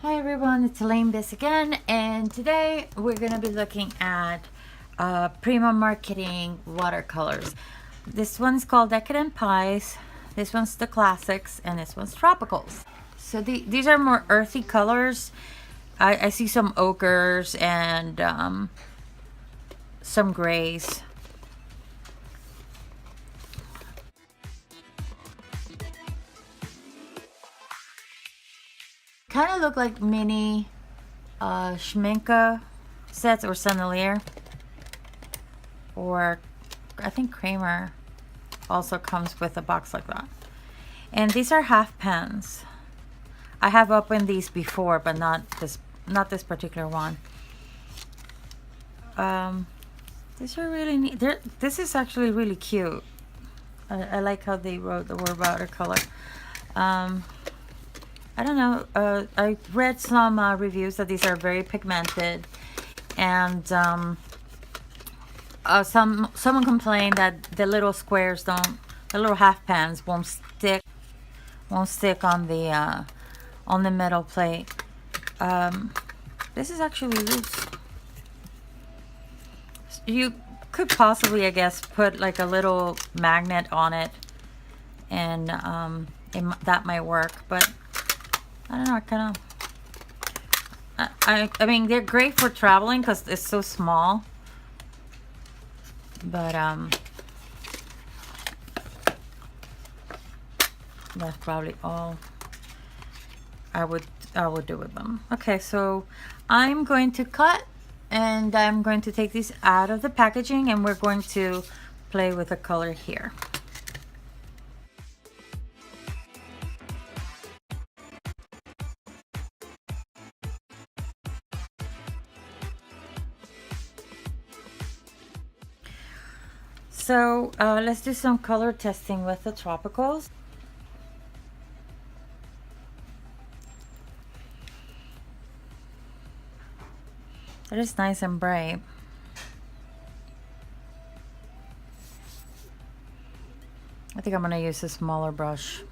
Hi everyone, it's Elaine Biss again, and today we're going to be looking at Prima Marketing watercolors. This one's called Decadent Pies, this one's the Classics, and this one's Tropicals. So these are more earthy colors. I see some ochres and some grays. Kind of look like mini Schminke sets or Sennelier, or I think Kramer also comes with a box like that. And these are half pans. I have opened these before, but not this particular one. These are really neat. This is actually really cute. I like how they wrote the word watercolor. I don't know, I read some reviews that these are very pigmented, and someone complained that the little squares the little half pans won't stick on the metal plate. This is actually loose. You could possibly, I guess, put like a little magnet on it, and that might work, but I don't know, I kind of, I mean, they're great for traveling because it's so small, but that's probably all I would do with them. Okay, so I'm going to cut, and I'm going to take these out of the packaging, and we're going to play with the color here. So let's do some color testing with the Tropicals. It is nice and bright. I think I'm going to use a smaller brush.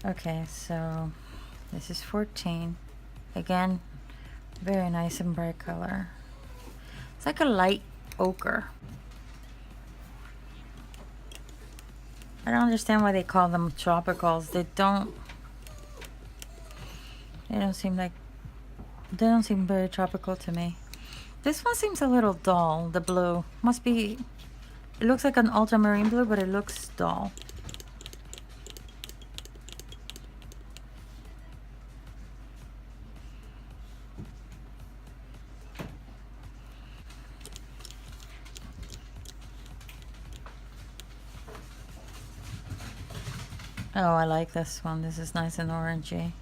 Okay, so this is 14. Again, very nice and bright color. It's like a light ochre. I don't understand why they call them tropicals. They don't seem very tropical to me. This one seems a little dull, the blue. Must be, it looks like an ultramarine blue, but it looks dull. Oh, I like this one. This is nice and orangey.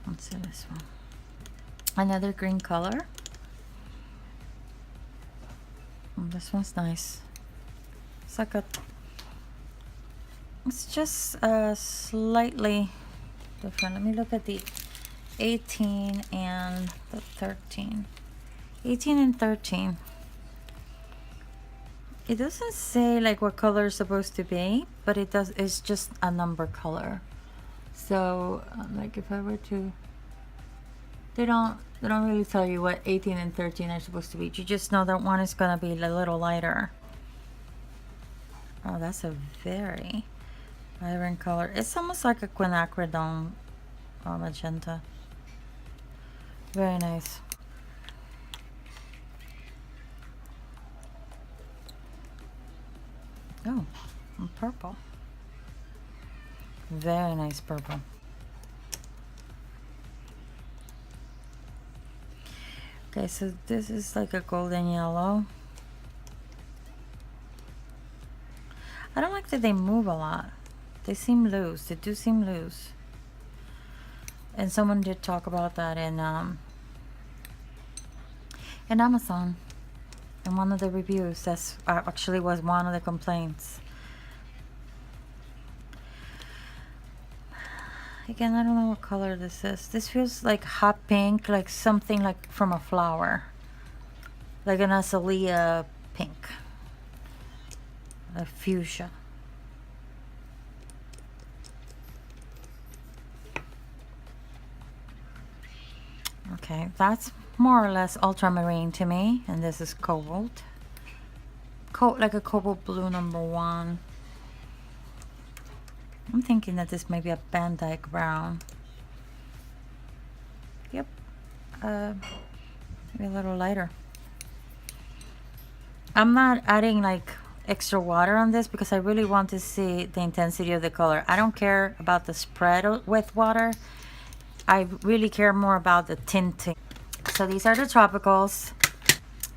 Let's see this one. Another green color. Oh, this one's nice. It's like it's just slightly different. Let me look at the 18 and the 13. 18 and 13. It doesn't say like what color is supposed to be, but it's just a number color. So like if I were to, they don't really tell you what 18 and 13 are supposed to be. You just know that one is gonna be a little lighter. Oh, that's a very vibrant color. It's almost like a quinacridone magenta. Very nice. Oh, and purple. Very nice purple. Okay, so this is like a golden yellow. I don't like that they move a lot. They seem loose. They do seem loose. And someone did talk about that in Amazon. In one of the reviews, that's actually was one of the complaints. Again, I don't know what color this is. This feels like hot pink, like something like from a flower, like an azalea pink, a fuchsia. Okay, that's more or less ultramarine to me, and this is cobalt. Like a cobalt blue #1. I'm thinking that this may be a Van Dyke brown. Yep, maybe a little lighter. I'm not adding like extra water on this because I really want to see the intensity of the color. I don't care about the spread with water. I really care more about the tinting. So these are the tropicals,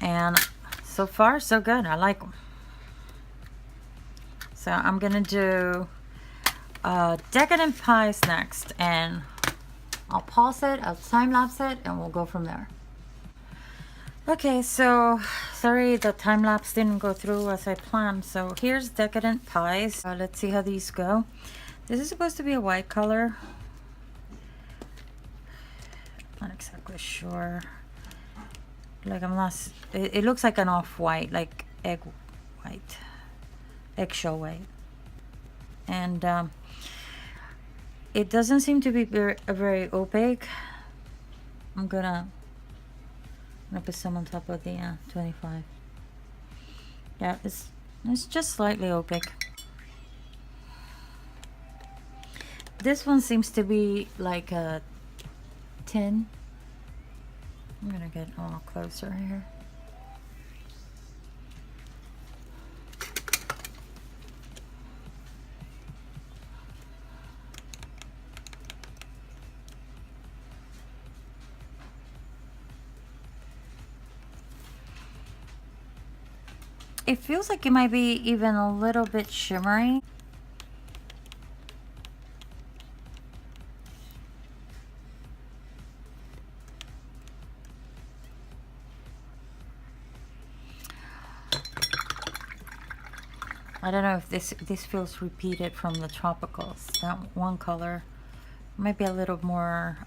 and so far so good. I like them. So I'm gonna do Decadent Pies next, and I'll pause it, I'll time lapse it, and we'll go from there. Okay, so sorry the time lapse didn't go through as I planned. So here's Decadent Pies. Let's see how these go. This is supposed to be a white color. Not exactly sure. Like I'm not. It looks like an off-white, like egg white, eggshell white, and it doesn't seem to be very opaque. I'm gonna put some on top of the 25. Yeah, it's just slightly opaque. This one seems to be like a tin. I'm gonna get a little closer here. It feels like it might be even a little bit shimmery. I don't know if this feels repeated from the tropicals. That one color might be a little more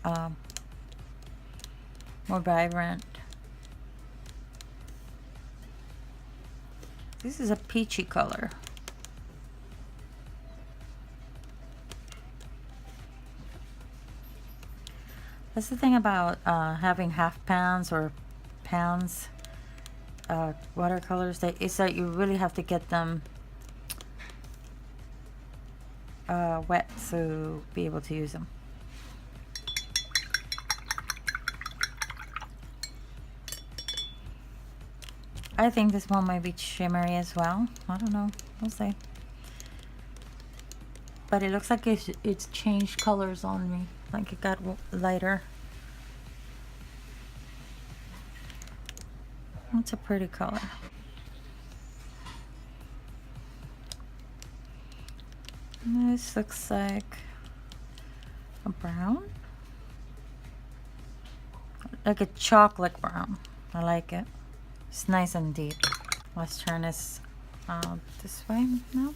more vibrant. This is a peachy color. That's the thing about having half pans or pans watercolors, is that you really have to get them wet to be able to use them. I think this one might be shimmery as well. I don't know. We'll see. But it looks like it's changed colors on me. Like it got lighter. It's a pretty color. This looks like a brown. Like a chocolate brown. I like it. It's nice and deep. Let's turn this this way now.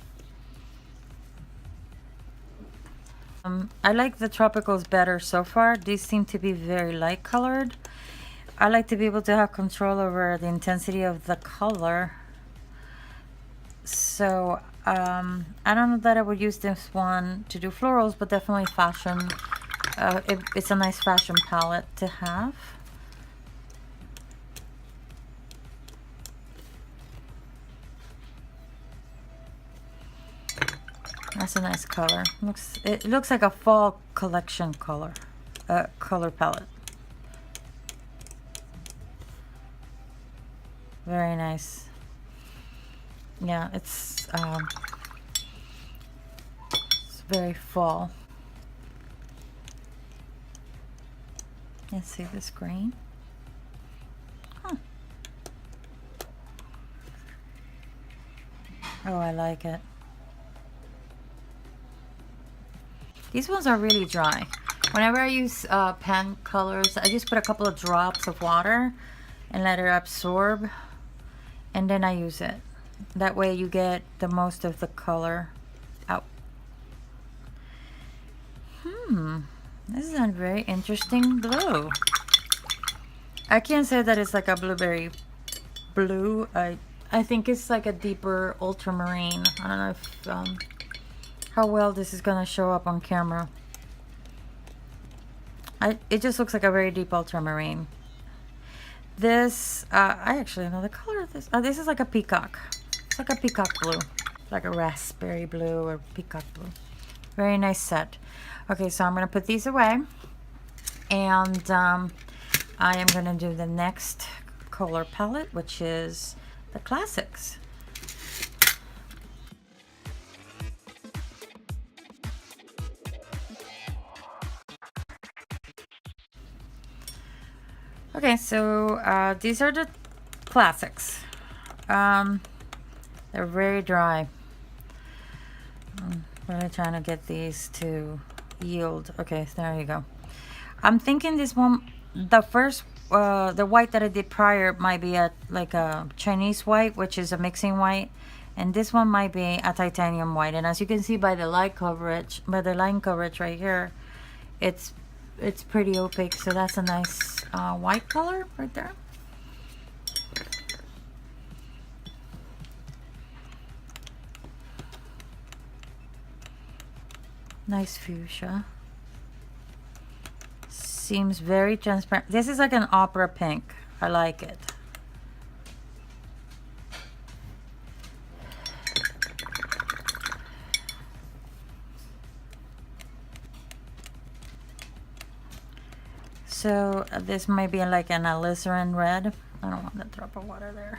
I like the tropicals better so far. These seem to be very light colored. I like to be able to have control over the intensity of the color. So I don't know that I would use this one to do florals, but definitely fashion. It's a nice fashion palette to have. That's a nice color. It looks like a fall collection color palette. Very nice. Yeah, it's very fall. Let's see this green. Huh. Oh, I like it. These ones are really dry. Whenever I use pen colors, I just put a couple of drops of water and let it absorb, and then I use it. That way you get the most of the color out. This is a very interesting blue. I can't say that it's like a blueberry blue. I think it's like a deeper ultramarine. I don't know if how well this is gonna show up on camera. It just looks like a very deep ultramarine. This, I actually know the color of this. Oh, this is like a peacock. It's like a peacock blue. Like a raspberry blue or peacock blue. Very nice set. Okay, so I'm going to put these away. And I am going to do the next color palette, which is the classics. Okay, so these are the classics. They're very dry. I'm really trying to get these to yield. Okay, there you go. I'm thinking this one, the first, the white that I did prior might be like a Chinese white, which is a mixing white. And this one might be a titanium white. And as you can see by the light coverage, by the line coverage right here, it's pretty opaque. So that's a nice white color right there. Nice fuchsia. Seems very transparent. This is like an opera pink. I like it. So this might be like an alizarin red. I don't want that drop of water there.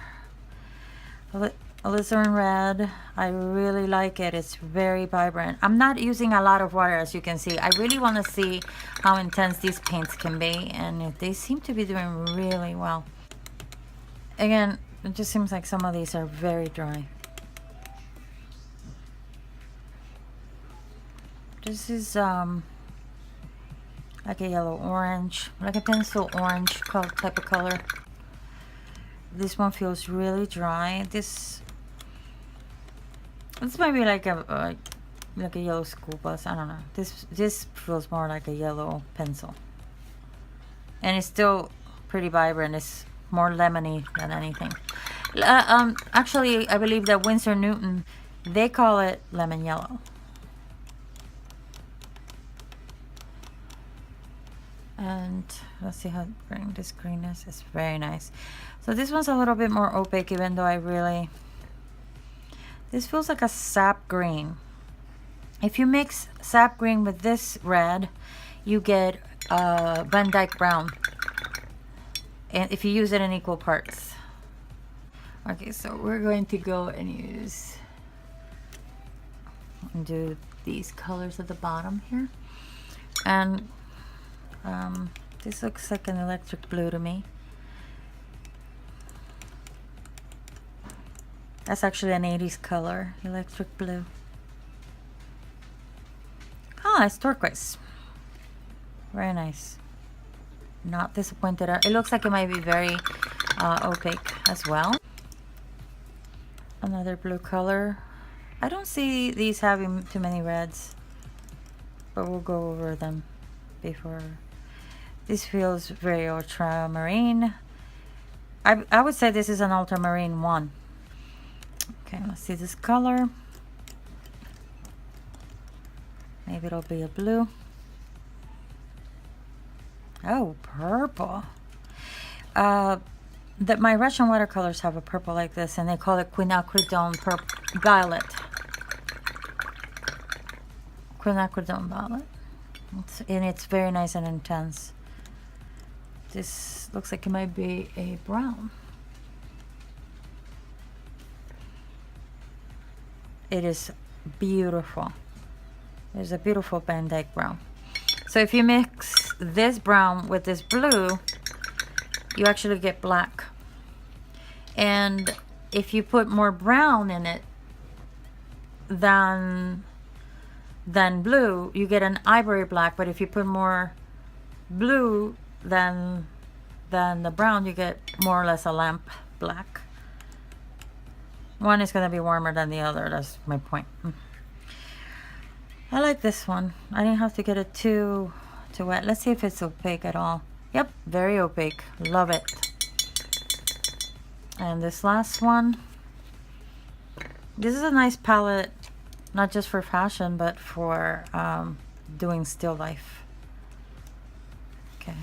Alizarin red. I really like it. It's very vibrant. I'm not using a lot of water, as you can see. I really want to see how intense these paints can be, and they seem to be doing really well. Again, it just seems like some of these are very dry. This is like a yellow orange, like a pencil orange type of color. This one feels really dry. This might be like a yellow school bus. I don't know. This feels more like a yellow pencil, and it's still pretty vibrant. It's more lemony than anything. Actually, I believe that Winsor Newton, they call it lemon yellow. And let's see how green this green is. It's very nice. So this one's a little bit more opaque, even though this feels like a sap green. If you mix sap green with this red, you get Van Dyke brown. And if you use it in equal parts. Okay, so we're going to go and do these colors at the bottom here. And this looks like an electric blue to me. That's actually an 80s color, electric blue. Ah, it's turquoise. Very nice. Not disappointed. It looks like it might be very opaque as well. Another blue color. I don't see these having too many reds, but we'll go over them before. This feels very ultramarine. I would say this is an ultramarine 1. Okay, let's see this color. Maybe it'll be a blue. Oh, purple. My Russian watercolors have a purple like this, and they call it quinacridone violet. Quinacridone violet. And it's very nice and intense. This looks like it might be a brown. It is beautiful. There's a beautiful Van Dyke brown. So if you mix this brown with this blue, you actually get black. And if you put more brown in it than blue, you get an ivory black. But if you put more blue than the brown, you get more or less a lamp black. One is going to be warmer than the other. That's my point. I like this one. I didn't have to get it too wet. Let's see if it's opaque at all. Yep, very opaque. Love it. And this last one. This is a nice palette, not just for fashion, but for doing still life. Okay.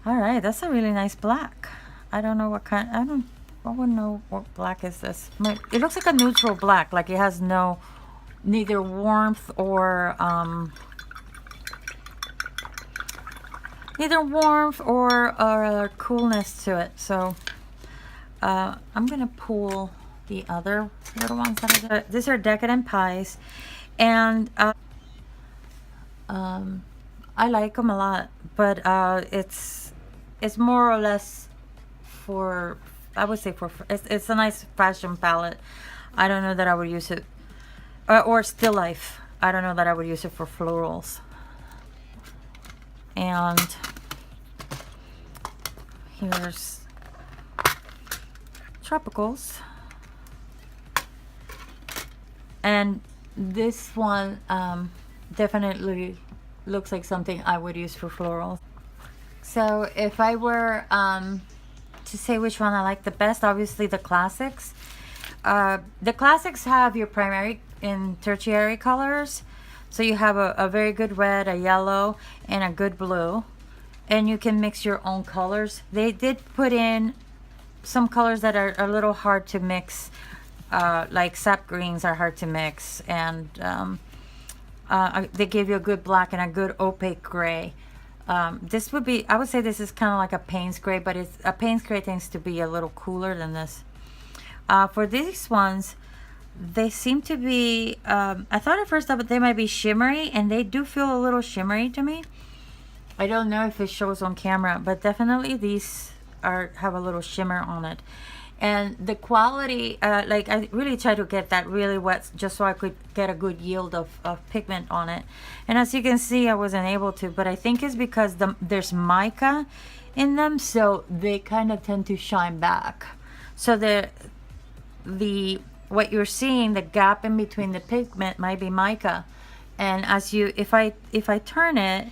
All right, that's a really nice black. I don't know what kind. I wouldn't know what black is this. It looks like a neutral black, like it has neither warmth or coolness to it. So I'm gonna pull the other little ones that are. These are Decadent pies, and I like them a lot, but it's more or less for, I would say it's a nice fashion palette. I don't know that I would use it, or still life. I don't know that I would use it for florals. And here's tropicals, and this one definitely looks like something I would use for florals. So if I were to say which one I like the best, obviously the classics. The classics have your primary and tertiary colors. So you have a very good red, a yellow, and a good blue. And you can mix your own colors. They did put in some colors that are a little hard to mix, like sap greens are hard to mix. And they give you a good black and a good opaque gray. This would be, I would say this is kind of like a Payne's gray, but a Payne's gray tends to be a little cooler than this. For these ones, they seem to be, I thought at first that they might be shimmery, and they do feel a little shimmery to me. I don't know if it shows on camera, but definitely these have a little shimmer on it. And the quality, like I really tried to get that really wet just so I could get a good yield of pigment on it. And as you can see, I wasn't able to, but I think it's because there's mica in them, so they kind of tend to shine back. So what you're seeing, the gap in between the pigment might be mica. And as if I turn it,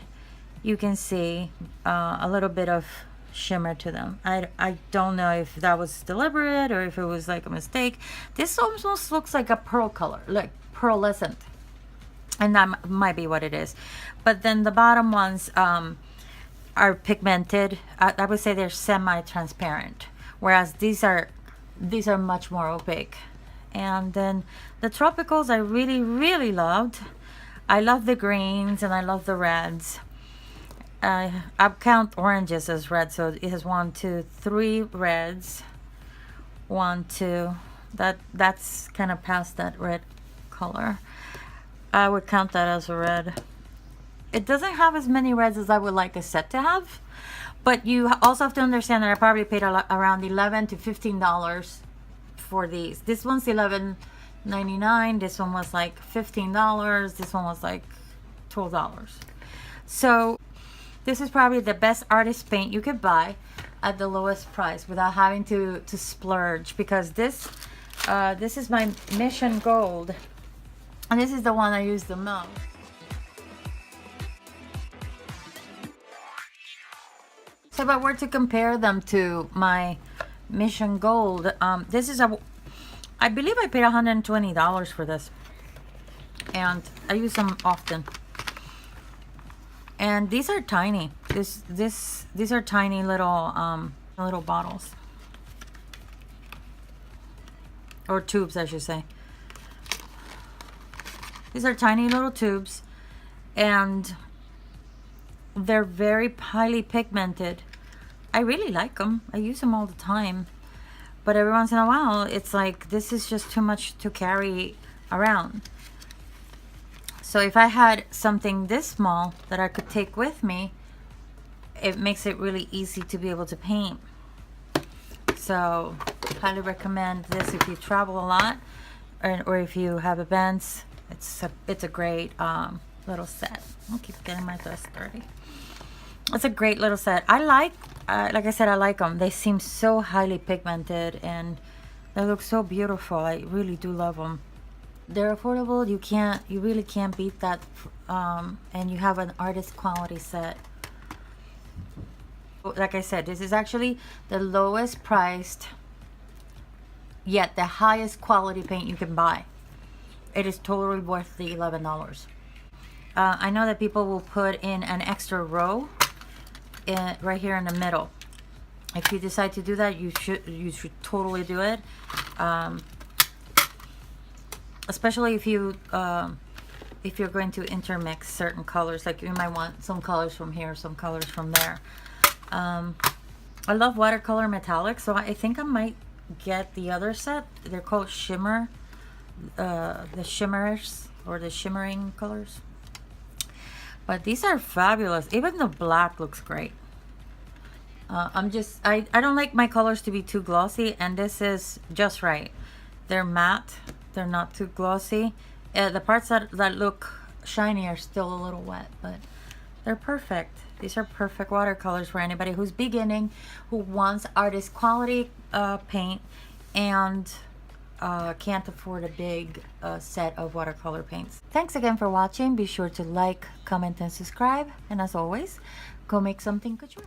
you can see a little bit of shimmer to them. I don't know if that was deliberate or if it was like a mistake. This almost looks like a pearl color, like pearlescent, and that might be what it is. But then the bottom ones are pigmented. I would say they're semi-transparent, whereas these are much more opaque. And then the tropicals I really loved. I love the greens and I love the reds. I count oranges as red, so it has 1, 2, 3 reds. 1, 2. That's kind of past that red color. I would count that as a red. It doesn't have as many reds as I would like a set to have, but you also have to understand that I probably paid around $11 to $15 for these. This one's $11.99. This one was like $15. This one was like $12. So this is probably the best artist paint you could buy at the lowest price without having to splurge, because this is my Mission Gold, and this is the one I use the most. So if I were to compare them to my Mission Gold, this is I believe I paid $120 for this, and I use them often. And these are tiny. These are tiny little little bottles, or tubes, I should say. These are tiny little tubes, and they're very highly pigmented. I really like them. I use them all the time, but every once in a while, it's like this is just too much to carry around. So if I had something this small that I could take with me, it makes it really easy to be able to paint. So highly recommend this if you travel a lot, or if you have events. It's a great little set. I'll keep getting my dress dirty. It's a great little set. I like I said, I like them. They seem so highly pigmented and they look so beautiful. I really do love them. They're affordable. You really can't beat that, and you have an artist quality set. Like I said, this is actually the lowest priced yet the highest quality paint you can buy. It is totally worth the $11. I know that people will put in an extra row right here in the middle. If you decide to do that, you should totally do it. Especially if you're going to intermix certain colors, like you might want some colors from here, some colors from there. I love watercolor metallics, so I think I might get the other set. They're called shimmer, the shimmers or the shimmering colors. But these are fabulous. Even the black looks great. I don't like my colors to be too glossy, and this is just right. They're matte. They're not too glossy. The parts that look shiny are still a little wet, but they're perfect. These are perfect watercolors for anybody who's beginning, who wants artist quality paint, and can't afford a big set of watercolor paints. Thanks again for watching. Be sure to like, comment, and subscribe. And as always, go make something couture.